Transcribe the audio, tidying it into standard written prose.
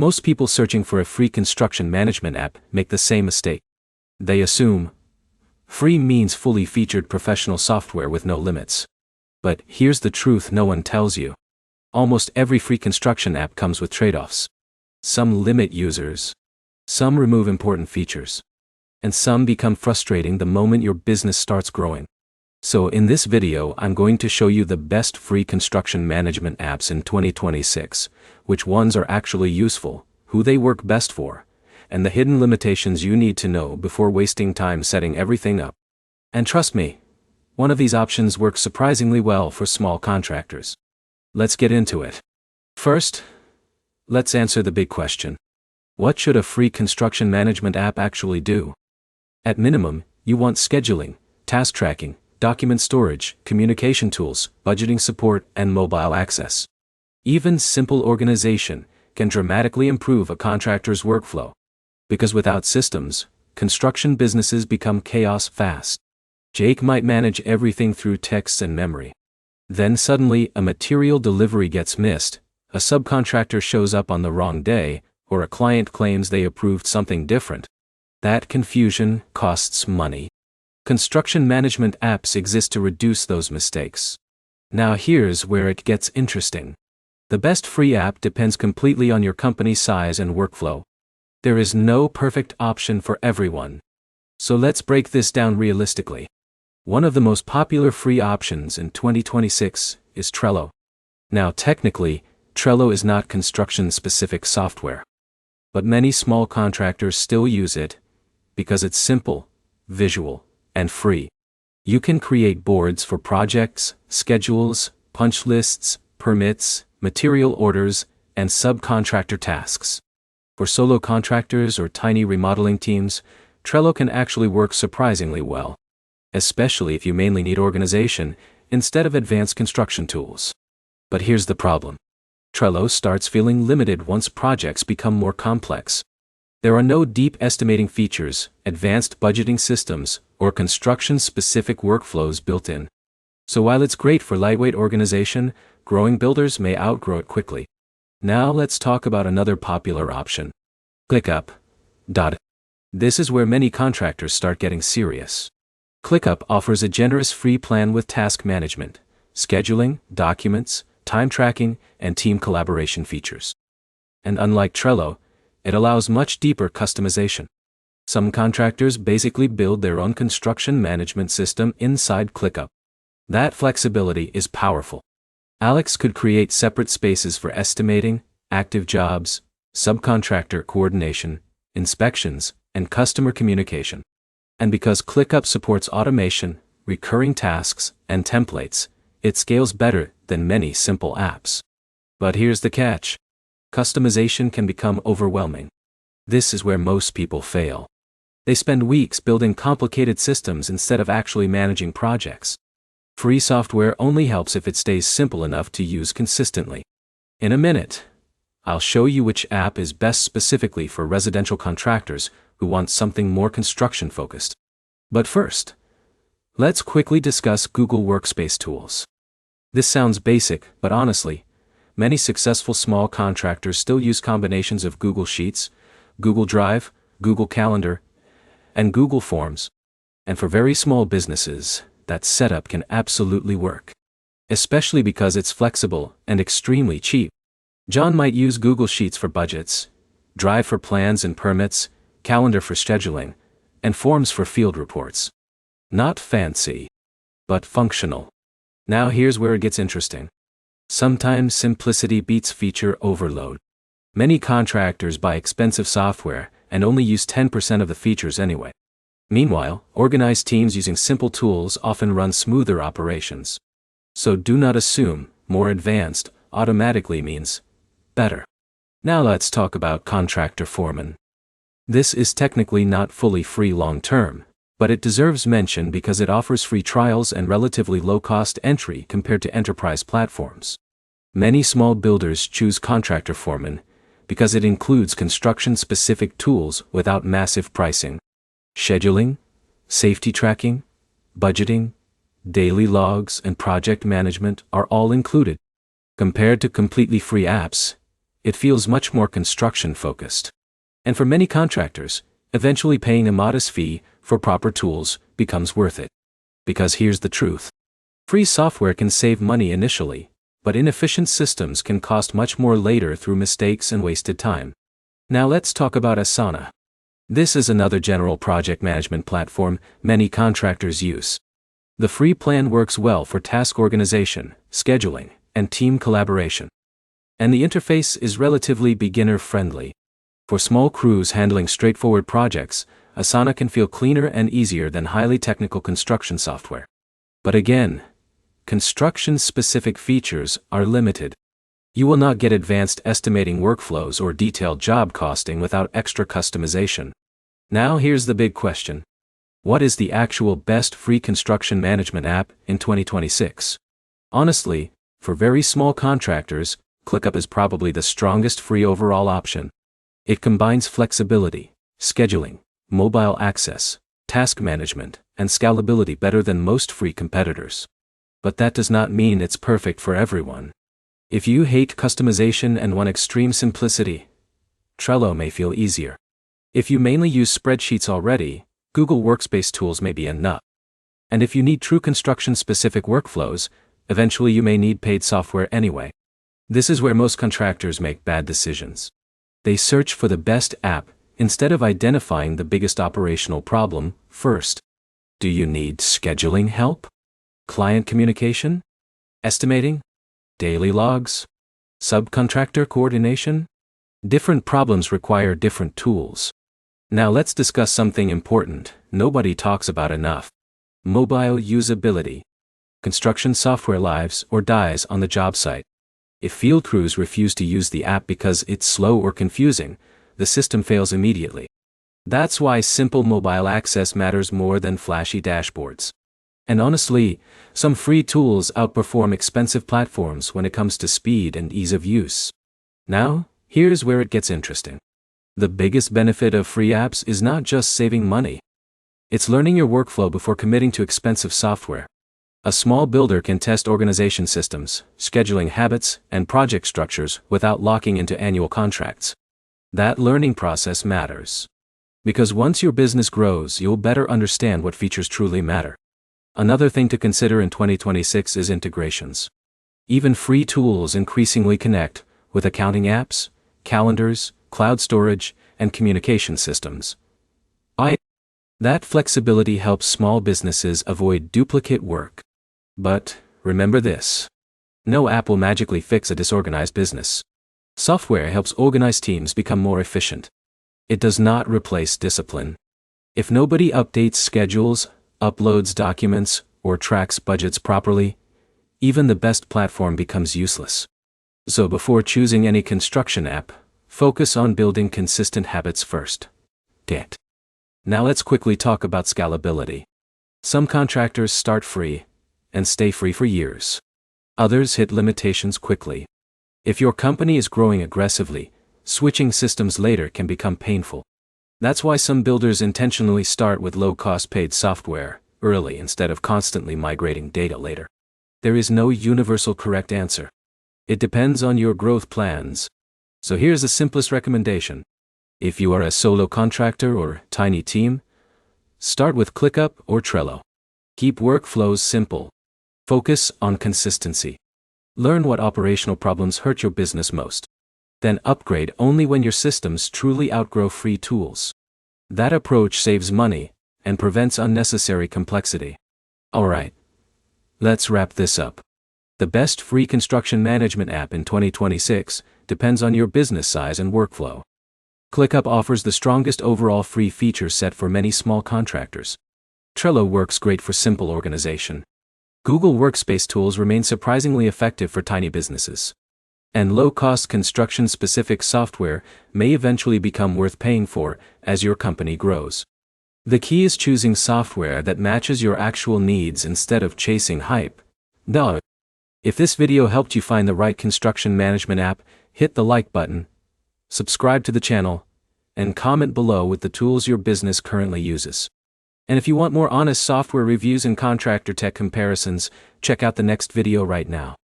Most people searching for a free construction management app make the same mistake. They assume free means fully featured professional software with no limits. But here's the truth no one tells you. Almost every free construction app comes with trade-offs. Some limit users. Some remove important features. And some become frustrating the moment your business starts growing. So in this video I'm going to show you the best free construction management apps in 2026, which ones are actually useful, who they work best for, and the hidden limitations you need to know before wasting time setting everything up. And trust me, one of these options works surprisingly well for small contractors. Let's get into it. First, let's answer the big question. What should a free construction management app actually do? At minimum, you want scheduling, task tracking, document storage, communication tools, budgeting support, and mobile access. Even simple organization can dramatically improve a contractor's workflow. Because without systems, construction businesses become chaos fast. Jake might manage everything through text and memory. Then suddenly a material delivery gets missed, a subcontractor shows up on the wrong day, or a client claims they approved something different. That confusion costs money. Construction management apps exist to reduce those mistakes. Now here's where it gets interesting. The best free app depends completely on your company's size and workflow. There is no perfect option for everyone. So let's break this down realistically. One of the most popular free options in 2026 is Trello. Now technically, Trello is not construction-specific software. But many small contractors still use it because it's simple, visual, and free. You can create boards for projects, schedules, punch lists, permits, material orders, and subcontractor tasks. For solo contractors or tiny remodeling teams, Trello can actually work surprisingly well, especially if you mainly need organization instead of advanced construction tools. But here's the problem. Trello starts feeling limited once projects become more complex. There are no deep estimating features, advanced budgeting systems, or construction-specific workflows built in. So while it's great for lightweight organization, growing builders may outgrow it quickly. Now let's talk about another popular option. ClickUp. This is where many contractors start getting serious. ClickUp offers a generous free plan with task management, scheduling, documents, time tracking, and team collaboration features. And unlike Trello, it allows much deeper customization. Some contractors basically build their own construction management system inside ClickUp. That flexibility is powerful. Alex could create separate spaces for estimating, active jobs, subcontractor coordination, inspections, and customer communication. And because ClickUp supports automation, recurring tasks, and templates, it scales better than many simple apps. But here's the catch. Customization can become overwhelming. This is where most people fail. They spend weeks building complicated systems instead of actually managing projects. Free software only helps if it stays simple enough to use consistently. In a minute, I'll show you which app is best specifically for residential contractors who want something more construction-focused. But first, let's quickly discuss Google Workspace tools. This sounds basic, but honestly, many successful small contractors still use combinations of Google Sheets, Google Drive, Google Calendar, and Google Forms. And for very small businesses, that setup can absolutely work. Especially because it's flexible and extremely cheap. John might use Google Sheets for budgets, Drive for plans and permits, Calendar for scheduling, and Forms for field reports. Not fancy, but functional. Now here's where it gets interesting. Sometimes simplicity beats feature overload. Many contractors buy expensive software and only use 10% of the features anyway. Meanwhile, organized teams using simple tools often run smoother operations. So do not assume more advanced automatically means better. Now let's talk about Contractor Foreman. This is technically not fully free long-term, but it deserves mention because it offers free trials and relatively low-cost entry compared to enterprise platforms. Many small builders choose Contractor Foreman because it includes construction-specific tools without massive pricing. Scheduling, safety tracking, budgeting, daily logs, and project management are all included. Compared to completely free apps, It feels much more construction-focused. And for many contractors, eventually paying a modest fee for proper tools becomes worth it. Because here's the truth. Free software can save money initially, but inefficient systems can cost much more later through mistakes and wasted time. Now let's talk about Asana. This is another general project management platform many contractors use. The free plan works well for task organization, scheduling, and team collaboration. And the interface is relatively beginner-friendly. For small crews handling straightforward projects, Asana can feel cleaner and easier than highly technical construction software. But again, construction-specific features are limited. You will not get advanced estimating workflows or detailed job costing without extra customization. Now here's the big question. What is the actual best free construction management app in 2026? Honestly, for very small contractors, ClickUp is probably the strongest free overall option. It combines flexibility, scheduling, mobile access, task management, and scalability better than most free competitors. But that does not mean it's perfect for everyone. If you hate customization and want extreme simplicity, Trello may feel easier. If you mainly use spreadsheets already, Google Workspace tools may be enough. And if you need true construction-specific workflows, eventually you may need paid software anyway. This is where most contractors make bad decisions. They search for the best app instead of identifying the biggest operational problem first. Do you need scheduling help? Client communication? Estimating? Daily logs? Subcontractor coordination? Different problems require different tools. Now let's discuss something important nobody talks about enough. Mobile usability. Construction software lives or dies on the job site. If field crews refuse to use the app because it's slow or confusing, the system fails immediately. That's why simple mobile access matters more than flashy dashboards. And honestly, some free tools outperform expensive platforms when it comes to speed and ease of use. Now, here's where it gets interesting. The biggest benefit of free apps is not just saving money. It's learning your workflow before committing to expensive software. A small builder can test organization systems, scheduling habits, and project structures without locking into annual contracts. That learning process matters. Because once your business grows, you'll better understand what features truly matter. Another thing to consider in 2026 is integrations. Even free tools increasingly connect with accounting apps, calendars, cloud storage, and communication systems. That flexibility helps small businesses avoid duplicate work. But remember this. No app will magically fix a disorganized business. Software helps organized teams become more efficient. It does not replace discipline. If nobody updates schedules, uploads documents, or tracks budgets properly, even the best platform becomes useless. So before choosing any construction app, focus on building consistent habits first. Now let's quickly talk about scalability. Some contractors start free and stay free for years. Others hit limitations quickly. If your company is growing aggressively, switching systems later can become painful. That's why some builders intentionally start with low-cost paid software early instead of constantly migrating data later. There is no universal correct answer. It depends on your growth plans. So here's the simplest recommendation. If you are a solo contractor or tiny team, start with ClickUp or Trello. Keep workflows simple. Focus on consistency. Learn what operational problems hurt your business most. Then upgrade only when your systems truly outgrow free tools. That approach saves money and prevents unnecessary complexity. Alright, let's wrap this up. The best free construction management app in 2026 depends on your business size and workflow. ClickUp offers the strongest overall free feature set for many small contractors. Trello works great for simple organization. Google Workspace tools remain surprisingly effective for tiny businesses. And low-cost construction-specific software may eventually become worth paying for as your company grows. The key is choosing software that matches your actual needs instead of chasing hype. If this video helped you find the right construction management app, hit the like button, subscribe to the channel, and comment below with the tools your business currently uses. And if you want more honest software reviews and contractor tech comparisons, check out the next video right now.